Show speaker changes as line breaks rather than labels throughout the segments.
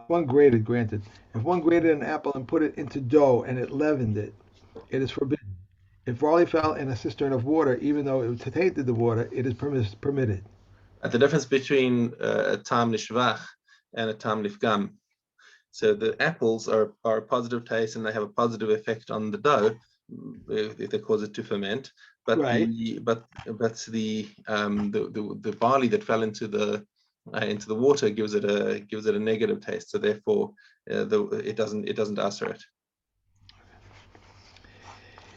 One grated, granted. If one grated an apple and put it into dough and it leavened it, it is forbidden. If barley fell in a cistern of water, even though it tainted the water, it is permitted.
The difference between a tam nishvach and a tam nifgam. So the apples are a positive taste and they have a positive effect on the dough if they cause it to ferment. But
Right.
the barley that fell into the water gives it a negative taste. So therefore, it doesn't ulcer it.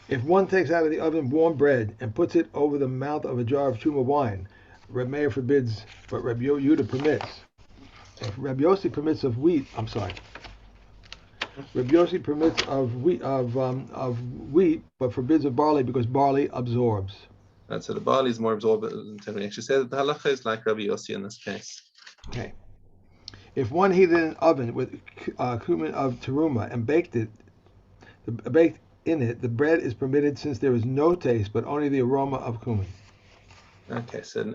If one takes out of the oven warm bread and puts it over the mouth of a jar of truma wine, Reb Meir forbids, but Reb Yehuda permits. If Reb Yossi permits of wheat, I'm sorry. Reb Yossi permits of wheat, but forbids of barley because barley absorbs.
And so the barley is more absorbent. And we actually say that the halacha is like Rabbi Yossi in this case.
Okay. If one heated an oven with cumin of teruma and baked in it, the bread is permitted since there is no taste but only the aroma of cumin.
Okay, so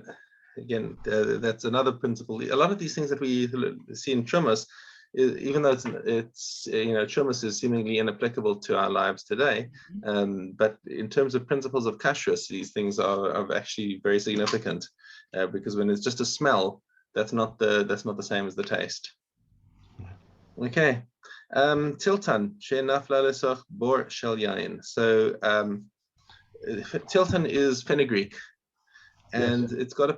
again, that's another principle. A lot of these things that we see in Terumos, even though it's Terumos is seemingly inapplicable to our lives today, but in terms of principles of kashrus, these things are actually very significant because when it's just a smell, that's not the same as the taste. Okay, tiltan she'nafla lesoch bor shel yain. So tiltan is fenugreek and
Yes.
it's got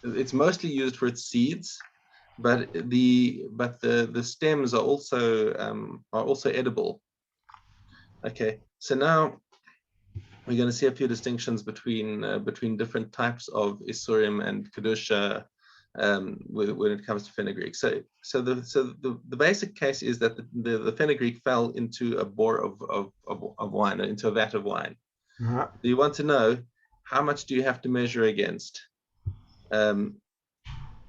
it's mostly used for its seeds, but the stems are also edible. Okay, so now we're going to see a few distinctions between different types of isurim and kedusha when it comes to fenugreek. So the basic case is that the fenugreek fell into a bore of wine, into a vat of wine.
Uh-huh.
You want to know how much do you have to measure against? Do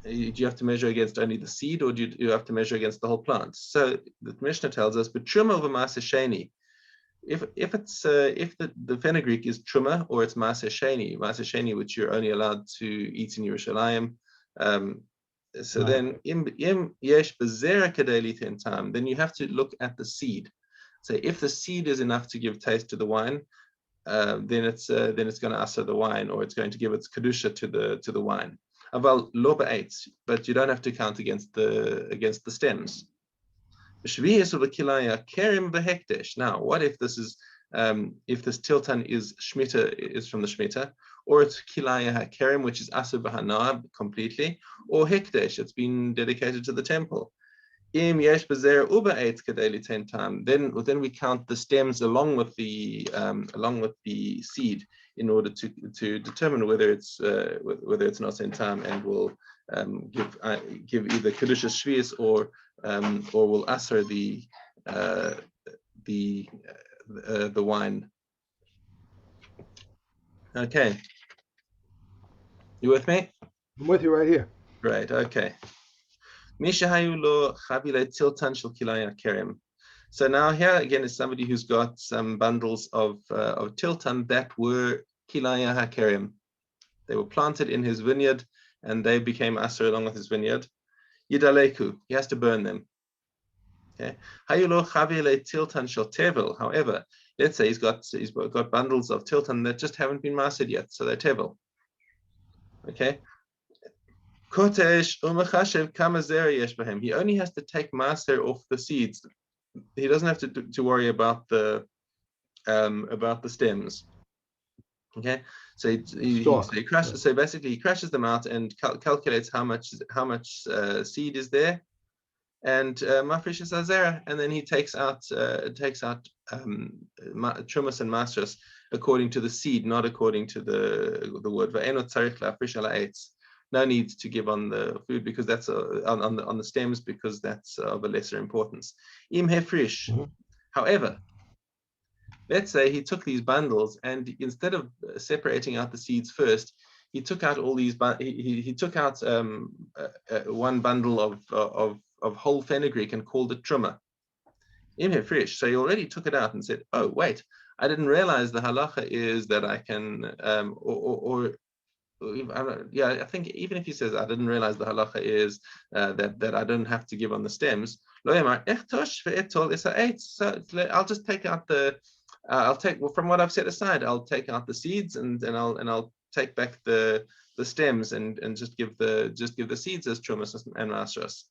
you have to measure against only the seed, or do you have to measure against the whole plant? So the Mishna tells us, but truma over maaseh sheni. If the fenugreek is truma or it's maaseh sheni, which you're only allowed to eat in Yerushalayim, so
Right.
then im yesh bezerah kadei time, then you have to look at the seed. So if the seed is enough to give taste to the wine, then it's going to asa the wine, or it's going to give its kedusha to the wine. Aval lo ba'etz, but you don't have to count against the stems. Now, what if this is if this tiltan is shmita, is from the shmita, or it's kilaya hakerim, which is asa b'hana completely, or hekdesh, it's been dedicated to the temple. Im yesh bezer uba eitz kadeli 10 time. Then we count the stems along with the seed in order to determine whether it's not in time, and will give either kedusha shvius or will aser the wine. Okay, you with me?
I'm with you right here.
Great. Okay. Mishahayu lo chavile tiltan shel kilaya kerem. So now here again is somebody who's got some bundles of tiltan that were kilaya hakerim. They were planted in his vineyard and they became aser along with his vineyard. Yidaleku, he has to burn them. Okay. Hayulo chavile tiltan shel tevel. However, let's say he's got bundles of tiltan that just haven't been mastered yet, so they're tevel. Okay. Kotesh umachashev kamazer yesh b'hem. He only has to take maser off the seeds. He doesn't have to worry about the stems. Okay, so he crashes. So basically, he crashes them out and calculates how much seed is there, and mafresh azera, and then he takes out trumas and masras according to the seed, not according to the word. No need to give on the food because that's on the stems, because that's of a lesser importance. Im hefrish. Mm-hmm. However, let's say he took these bundles and instead of separating out the seeds first, he took out all these. He took out one bundle of whole fenugreek and called it truma. Im hefrish. So he already took it out and said, "Oh wait, I didn't realize the halacha is that I can yeah, I think even if he says I didn't realize the halacha is that I don't have to give on the stems. So I'll just take out I'll take from what I've set aside. I'll take out the seeds and I'll take back the stems and just give the seeds as trumas and masras.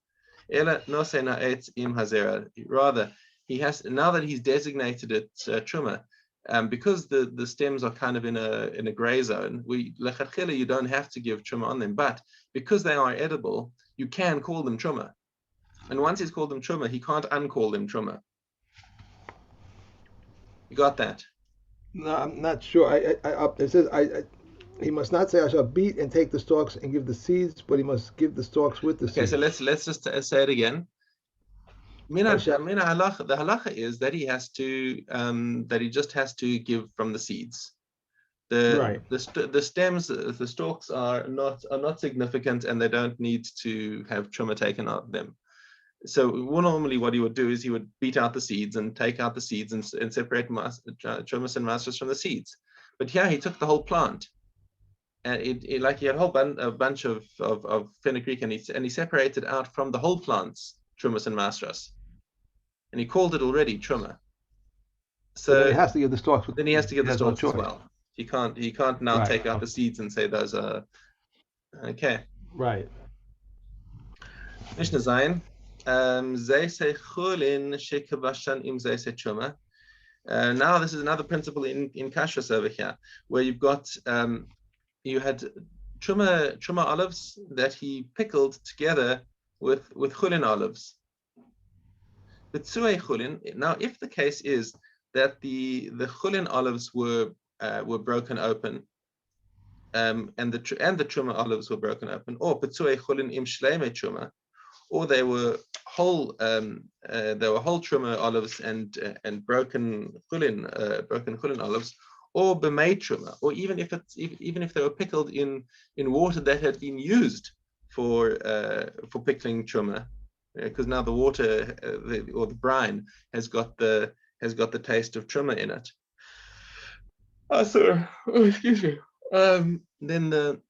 Rather, he has now that he's designated it truma. Because the stems are kind of in a gray zone, lechatchila you don't have to give truma on them, but because they are edible, you can call them truma. And once he's called them truma, he can't uncall them truma. You got that?
No, I'm not sure. It says he must not say I shall beat and take the stalks and give the seeds, but he must give the stalks with the
Okay,
seeds.
so let's just say it again. The halacha is that he just has to give from the seeds.
Right.
The stems, the stalks are not significant, and they don't need to have truma taken out of them. So normally what he would do is he would beat out the seeds and take out the seeds and separate trumas and masras from the seeds. But here he took the whole plant, and it like he had a bunch of fenugreek, and he separated out from the whole plants trumas and masras, and he called it already truma.
So then he
So
has to give the stalks.
then he has to give
He
the
has no
stalks as
choice.
well. He can't now
Right.
take out the seeds and say those are okay.
Right.
Mishna Zayin. Now this is another principle in kashrus over here, where you've got you had truma olives that he pickled together with chulin olives. Now, if the case is that the chulin olives were broken open, and the truma olives were broken open, or petzui chulin im shleime truma, or they were whole truma olives and broken chulin olives, or b'mei truma, or even if they were pickled in water that had been used for pickling truma, because now the water or the brine has got the taste of truma in it. Oh, sorry. Oh, excuse me. Then the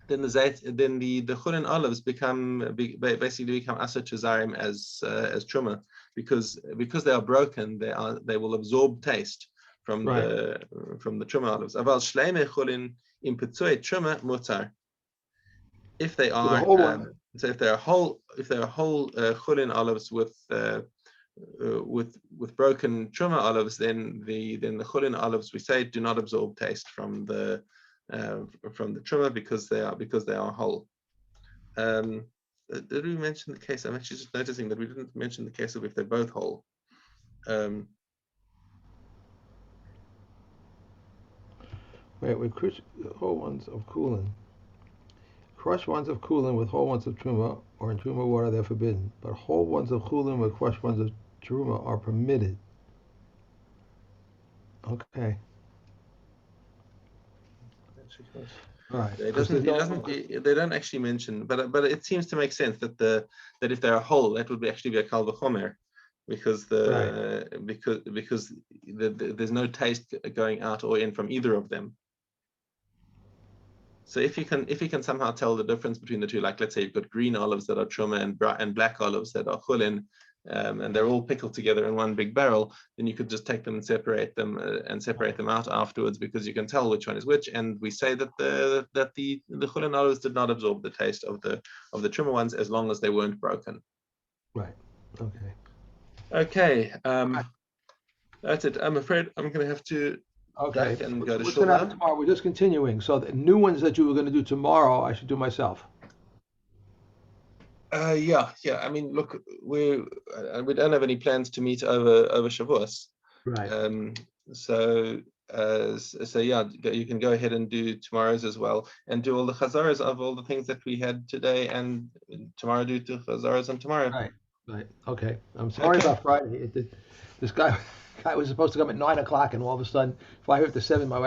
chulin olives basically become aser tuzarim as truma, because they are broken, they will absorb taste from
Right.
the truma olives. Aval shleime chulin im petzui truma mutar. If they
So the
are
whole one.
so if they are whole chulin olives with broken truma olives, then the chulin olives, we say, do not absorb taste from the truma, because they are whole. Did we mention the case? I'm actually just noticing that we didn't mention the case of if they're both whole.
Wait, we crush whole ones of cooling. Crushed ones of cooling with whole ones of truma, or in truma water, they're forbidden. But whole ones of cooling with crushed ones of truma are permitted. Okay. Right.
They don't actually mention, but it seems to make sense that if they're a whole, that would actually be a kal v'chomer, because there's no taste going out or in from either of them. So if you can somehow tell the difference between the two, like let's say you've got green olives that are truma and black olives that are chulin, and they're all pickled together in one big barrel, then you could just take them and separate them out afterwards, because you can tell which one is which. And we say that the chulin olives did not absorb the taste of the truma ones, as long as they weren't broken.
Right. Okay.
Okay. That's it. I'm afraid I'm going to have to
Okay.
and go to
What's going to happen
shul now.
tomorrow? We're just continuing. So the new ones that you were going to do tomorrow, I should do myself.
Yeah. I mean, look, we don't have any plans to meet over Shavuos.
Right.
So yeah, you can go ahead and do tomorrow's as well, and do all the chazaras of all the things that we had today, and tomorrow do the chazaras on tomorrow.
Right. Okay. I'm sorry about Friday. This guy was supposed to come at 9 o'clock, and all of a sudden, 5 after 7, my wife